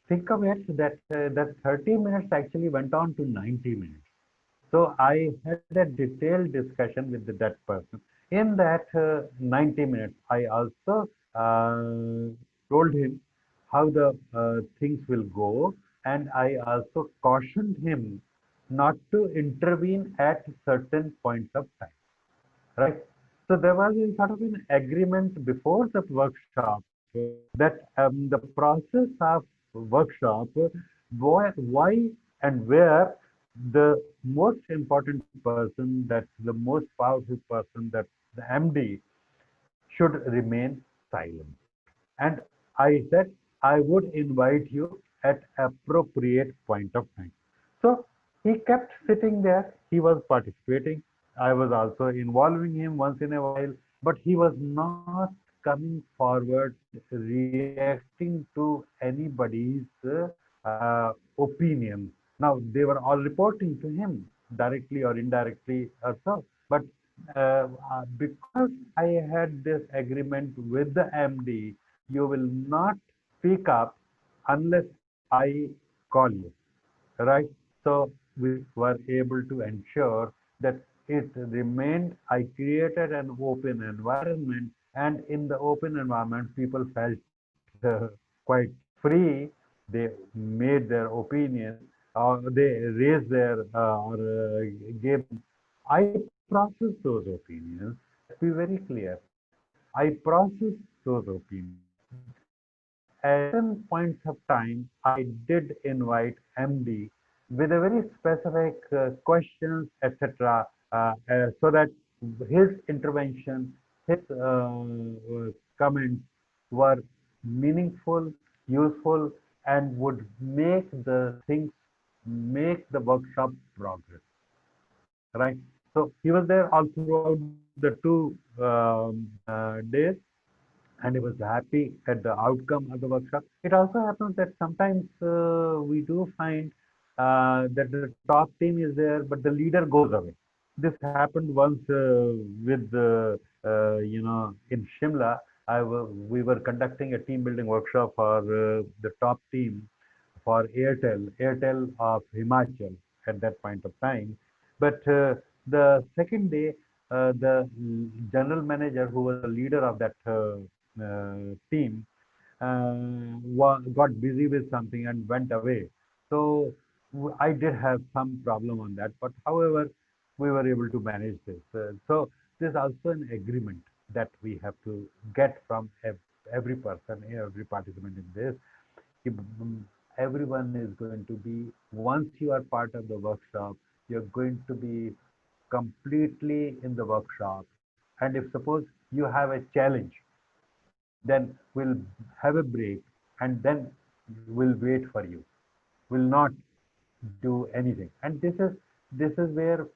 think of it that that 30 minutes actually went on to 90 minutes. So I had a detailed discussion with that person. In that 90 minutes, I also told him how the things will go, and I also cautioned him not to intervene at certain points of time, right? So there was a sort of an agreement before the workshop that the process of workshop, why and where the most important person, that the most powerful person, that the MD should remain silent. And I said I would invite you at appropriate point of time. So he kept sitting there. He was participating. I was also involving him once in a while, but he was not coming forward, reacting to anybody's opinion. Now, they were all reporting to him directly or indirectly or so. But because I had this agreement with the MD, you will not speak up unless I call you, right? So we were able to ensure that it remained, I created an open environment, and in the open environment, people felt quite free. They made their opinion, or they raised their, or gave. I process those opinions. Let's be very clear. I process those opinions. At certain points of time, I did invite MD with a very specific questions, etc., so that his intervention, his comments were meaningful, useful, and would make the things, make the workshop progress, right? So he was there all throughout the two days, and he was happy at the outcome of the workshop. It also happens that sometimes we do find that the top team is there, but the leader goes away. This happened once with in Shimla. We were conducting a team building workshop for the top team for Airtel of Himachal at that point of time. But the second day, the general manager, who was the leader of that team, got busy with something and went away. So I did have some problem on that, but however, we were able to manage this. So there's also an agreement that we have to get from every person, every participant in this. Everyone is going to be, once you are part of the workshop, you're going to be completely in the workshop. And if suppose you have a challenge, then we'll have a break and then we'll wait for you. Will not do anything. And this is where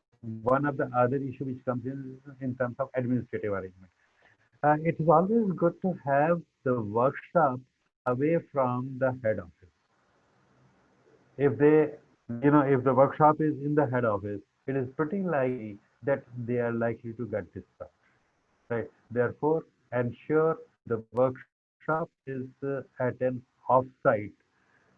one of the other issue which comes in terms of administrative arrangement. It is always good to have the workshop away from the head office. If they, if the workshop is in the head office, it is pretty likely that they are likely to get disturbed, right? Therefore, ensure the workshop is at an off-site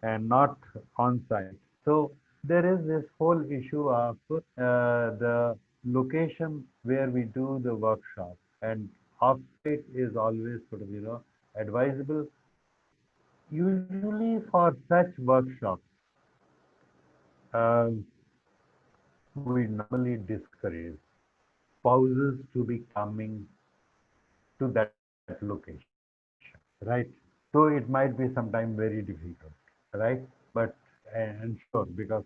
and not on-site. So there is this whole issue of the location where we do the workshop, and off-site is always sort of, advisable. Usually for such workshops, uh, we normally discourage spouses to be coming to that location, right? So it might be sometimes very difficult, right? But and sure, because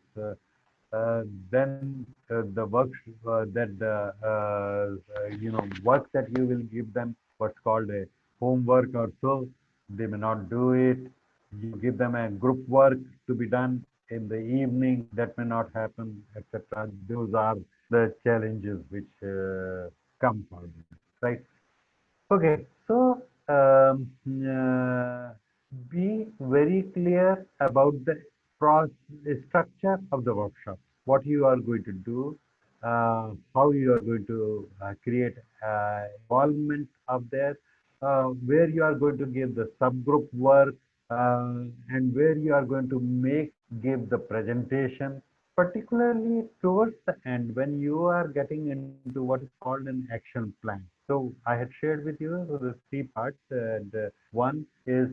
then the work that the work that you will give them, what's called a homework or so, they may not do it. You give them a group work to be done in the evening, that may not happen, etc. Those are the challenges which come for them, right? Okay, so be very clear about the structure of the workshop, what you are going to do, how you are going to create involvement of there, where you are going to give the subgroup work, and where you are going to give the presentation, particularly towards the end when you are getting into what is called an action plan. So I had shared with you the three parts. And one is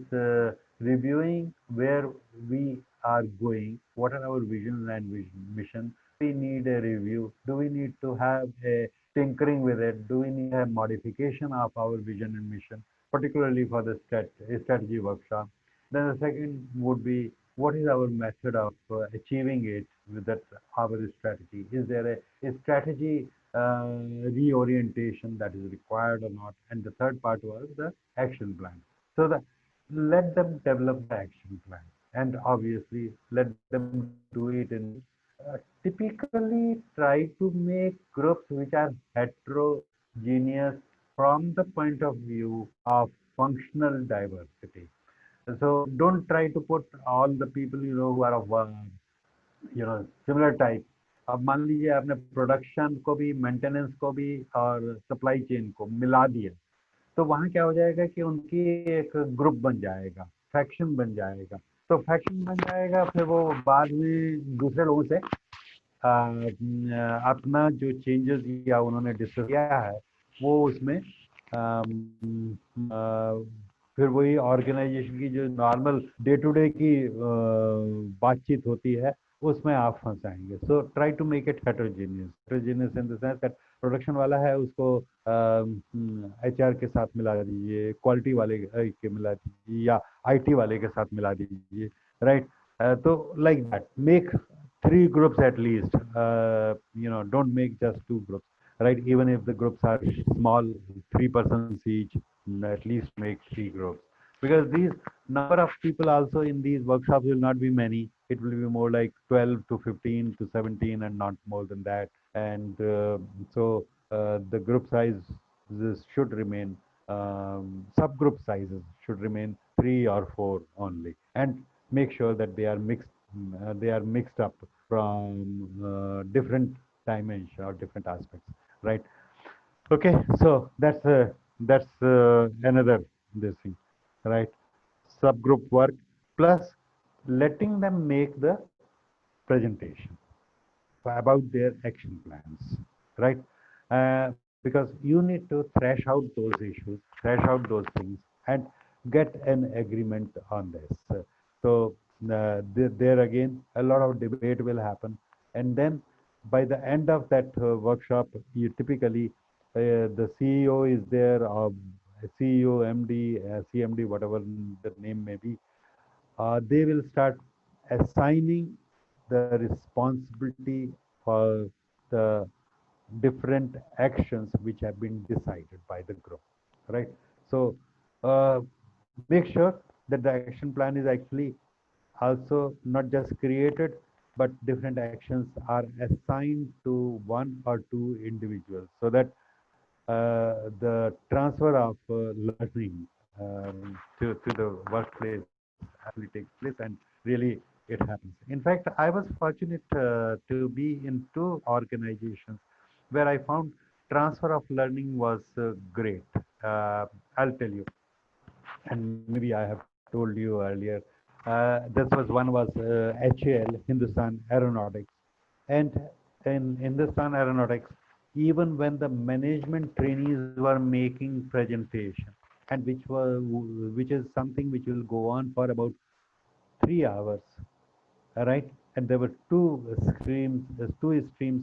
reviewing where we are going, what are our visions and mission. We need a review. Do we need to have a tinkering with it? Do we need a modification of our vision and mission, particularly for the strategy workshop? Then the second would be, what is our method of achieving it with that our strategy? Is there a strategy reorientation that is required or not? And the third part was the action plan. So let them develop the action plan, and obviously let them do it in groups. Typically try to make groups which are heterogeneous from the point of view of functional diversity. So don't try to put all the people who are of similar type. अब मान लीजिए आपने production को भी, maintenance को भी और supply chain को मिला दिया, तो वहाँ क्या हो जाएगा कि उनकी एक ग्रुप बन जाएगा, फैक्शन बन जाएगा. तो फैक्शन बन जाएगा, फिर वो बाद में दूसरे लोगों से अपना जो चेंजेस या उन्होंने डिस्कस किया है वो उसमें फिर वही ऑर्गेनाइजेशन की जो नॉर्मल डे टू डे की बातचीत होती है उसमें आप फंसाएंगे. So try to make it heterogeneous in the sense that production वाला है उसको HR के साथ मिला दीजिए, क्वालिटी वाले के मिला दीजिए, या IT वाले के साथ मिला दीजिए, राइट? तो like that make 3 groups at least. Don't make just 2 groups, right? Even if the groups are small, 3 persons each, at least make 3 groups, because these number of people also in these workshops will not be many. It will be more like 12 to 15 to 17 and not more than that. And so the group size should remain, subgroup sizes should remain 3 or 4 only, and make sure that they are mixed up from different dimensions or different aspects, right? Okay, so that's another this thing, right? Subgroup work plus letting them make the presentation about their action plans, right? Because you need to thrash out those issues, thrash out those things, and get an agreement on this. So there again, a lot of debate will happen, and then by the end of that workshop, you typically the CEO is there, or CEO, MD, CMD, whatever the name may be. They will start assigning the responsibility for the different actions which have been decided by the group, right? So make sure that the action plan is actually also not just created, but different actions are assigned to 1 or 2 individuals, so that the transfer of learning to the workplace actually takes place, and really it happens. In fact, I was fortunate to be in 2 organizations where I found transfer of learning was great. I'll tell you, and maybe I have told you earlier. One was HAL, Hindustan Aeronautics, and in Hindustan Aeronautics, even when the management trainees were making presentation, and which is something which will go on for about 3 hours, right? And there were two streams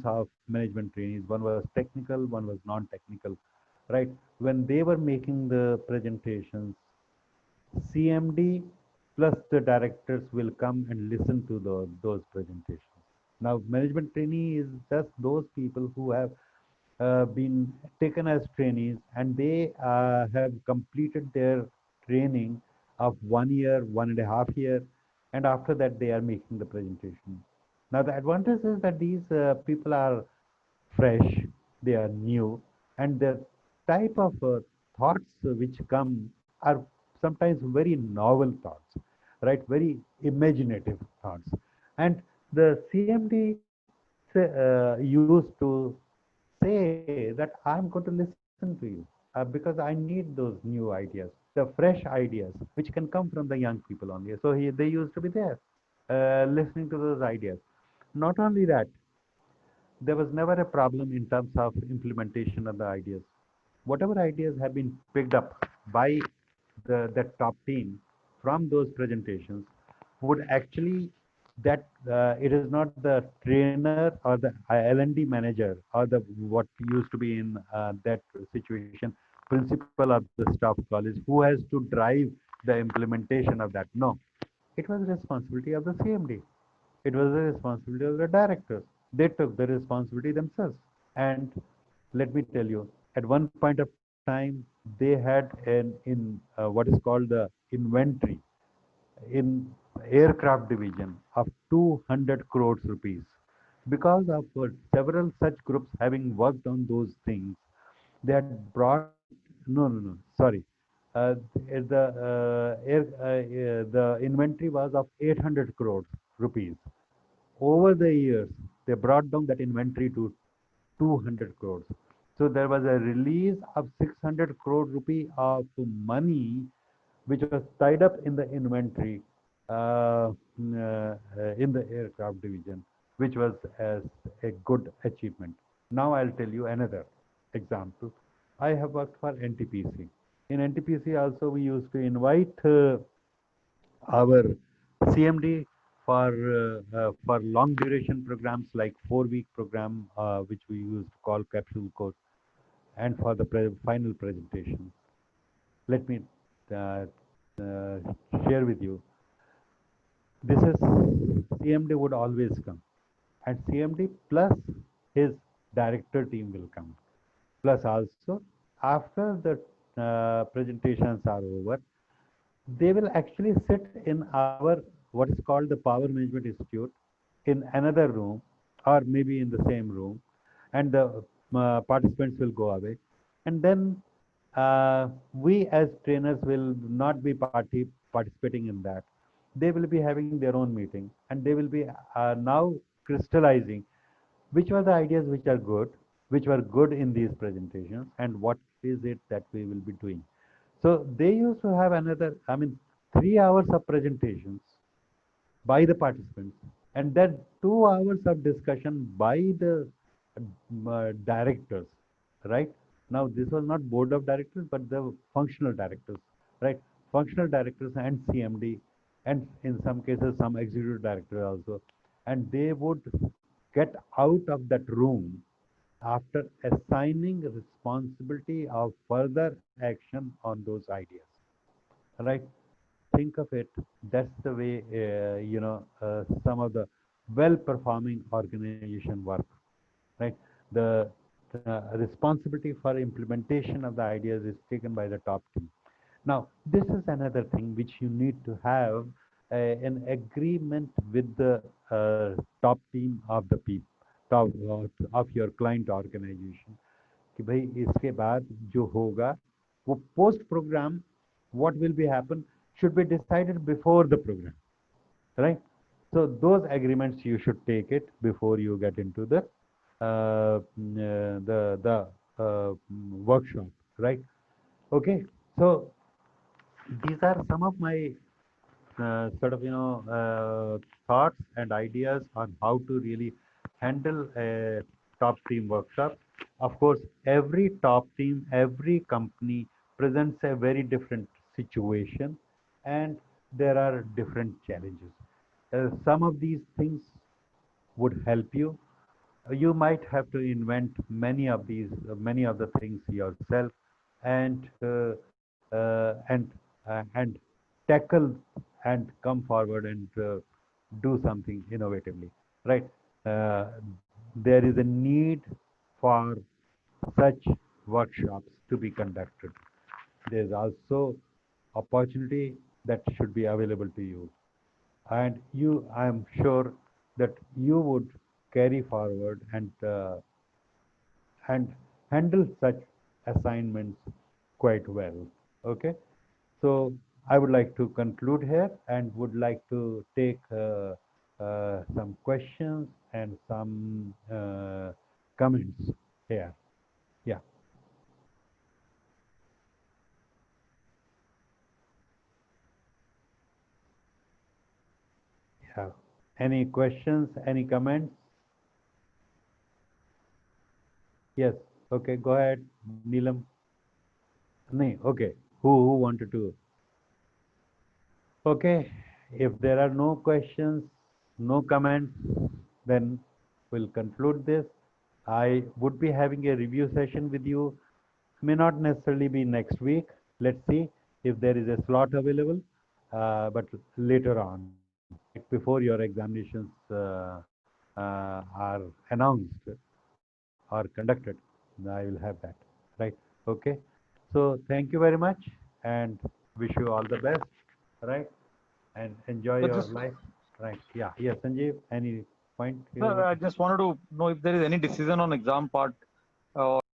of management trainees. One was technical, one was non-technical, right? When they were making the presentations, CMD plus the directors will come and listen to those presentations. Now, management trainee is just those people who have been taken as trainees, and they have completed their training of 1 year, 1.5 year, and after that they are making the presentation. Now, the advantage is that these people are fresh, they are new, and the type of thoughts which come are sometimes very novel thoughts, right? Very imaginative thoughts. And the CMD used to say that I'm going to listen to you because I need those new ideas, the fresh ideas, which can come from the young people only. So they used to be there listening to those ideas. Not only that, there was never a problem in terms of implementation of the ideas. Whatever ideas have been picked up by that top team from those presentations would actually that it is not the trainer or the L&D manager or the what used to be in that situation principal of the staff college who has to drive the implementation of that. No, it was the responsibility of the CMD. It was the responsibility of the directors. They took the responsibility themselves. And let me tell you, at one point of time, they had what is called the inventory in aircraft division of 200 crores rupees. Because of several such groups having worked on those things, they had brought, no, sorry. The inventory was of 800 crores rupees. Over the years, they brought down that inventory to 200 crores. So there was a release of 600 crore rupee of money which was tied up in the inventory in the aircraft division, which was as a good achievement. Now I'll tell you another example. I have worked for NTPC. In NTPC also we used to invite our CMD for long duration programs like 4 week program, which we used to call capsule course, and for the final presentation. Let me uh, uh, share with you. This is CMD would always come, and CMD plus his director team will come. Plus also after the presentations are over, they will actually sit in our what is called the Power Management Institute in another room or maybe in the same room, and the participants will go away, and then we as trainers will not be participating in that. They will be having their own meeting, and they will be now crystallizing which were the ideas which are good, which were good in these presentations, and what is it that we will be doing. So they used to have another, 3 hours of presentations by the participants, and then 2 hours of discussion by the directors, right? Now, this was not board of directors, but the functional directors, right? Functional directors and CMD, and in some cases, some executive director also. And they would get out of that room after assigning responsibility of further action on those ideas, right? Think of it. That's the way some of the well-performing organization work, right? The responsibility for implementation of the ideas is taken by the top team. Now, this is another thing which you need to have an agreement with the top team of the people, top of your client organization. कि भाई इसके बाद जो होगा वो post program, what will be happen should be decided before the program, right? So those agreements you should take it before you get into the workshop, right? Okay, so these are some of my thoughts and ideas on how to really handle a top team workshop. Of course, every top team, every company presents a very different situation, and there are different challenges. Some of these things would help you. You might have to invent many of the things yourself, and and tackle and come forward and do something innovatively, right? Uh, there is a need for such workshops to be conducted. There is also opportunity that should be available to you, and you, I am sure that you would carry forward and handle such assignments quite well. Okay, so I would like to conclude here and would like to take some questions and some comments here. Yeah. Yeah. Any questions? Any comments? Yes. Okay. Go ahead, Neelam. No. Okay. Who wanted to? Okay. If there are no questions, no comments, then we'll conclude this. I would be having a review session with you. May not necessarily be next week. Let's see if there is a slot available, but later on, right before your examinations are announced or conducted, I will have that. Right? Okay. So thank you very much and wish you all the best. Right? And enjoy So your just, life. Right? Yeah. Yes, Sanjeev. Any point you sir, want I to? just wanted to know if there is any decision on exam part,